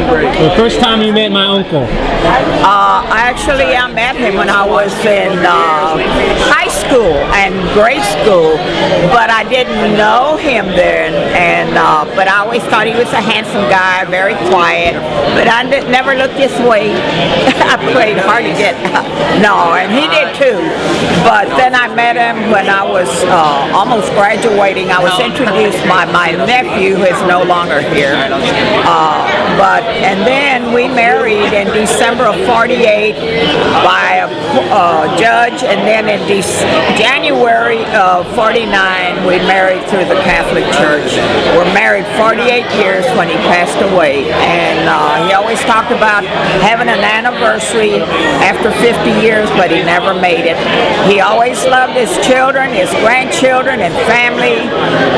The first time you met my uncle? I met him when I was in high school and grade school, but I didn't know him then. But I always thought he was a handsome guy, very quiet. But I never looked this way. I played hard to get. No, and he did too. But then I met him when I was almost graduating. I was introduced by my nephew, who is no longer here. And then we married in December of '48 by a judge, and then in January of '49 we married through the Catholic Church. We're married 48 years when he passed away, and he always talked about having an anniversary after 50 years, but he never made it. He always loved his children, his grandchildren, and family.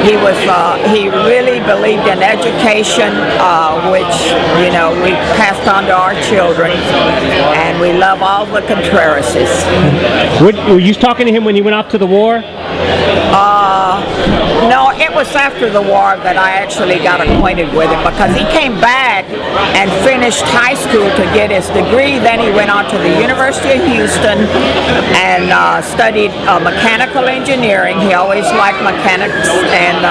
He really believed in education, which we passed on to our children, and we love all the Contrerases. Were you talking to him when he went off to the war? No, it was after the war that I actually got acquainted with him, because he came back and finished high school to get his degree. Then he went on to the University of Houston and studied mechanical engineering. He always liked mechanics, and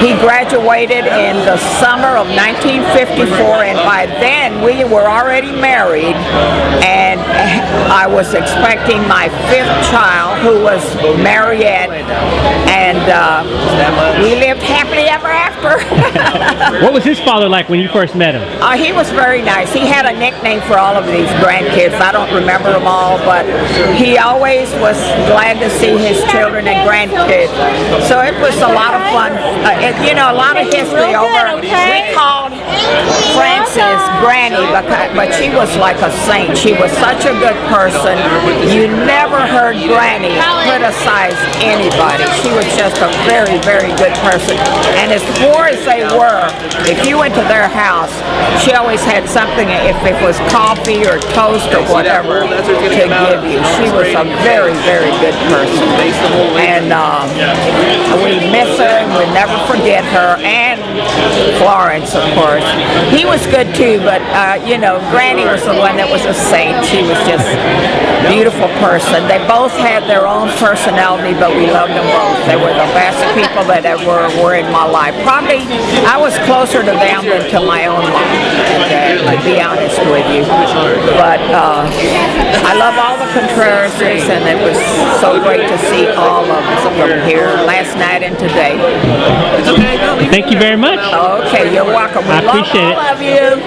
he graduated in the summer of 1954, and by then we were already married, and I was expecting my 5th child, who was Mariette, and we lived happily ever after. What was his father like when you first met him? He was very nice. He had a nickname for all of these grandkids. I don't remember them all, but he always was glad to see his children and grandkids. So it was a lot of fun. A lot of history over. We called Frances Granny, but she was like a saint. She was such a good person. You never heard Granny criticize anybody. She was just a very, very good person. And as poor as they were, if you went to their house, she always had something, if it was coffee or toast or whatever, to give you. She was a very, very good person. And we miss her, and we'll never forget her. And Florence, of course. He was good too, but Granny was the one that was a saint. She was just a beautiful person. They both had their own personality, but we loved them both. They were the best people that ever were in my life. Probably I was closer to them than to my own mom, to be honest with you. But I love all the Contrerases, and it was so great to see all of them here last night and today. Thank you very much. Okay, you're welcome. We I appreciate love all of you.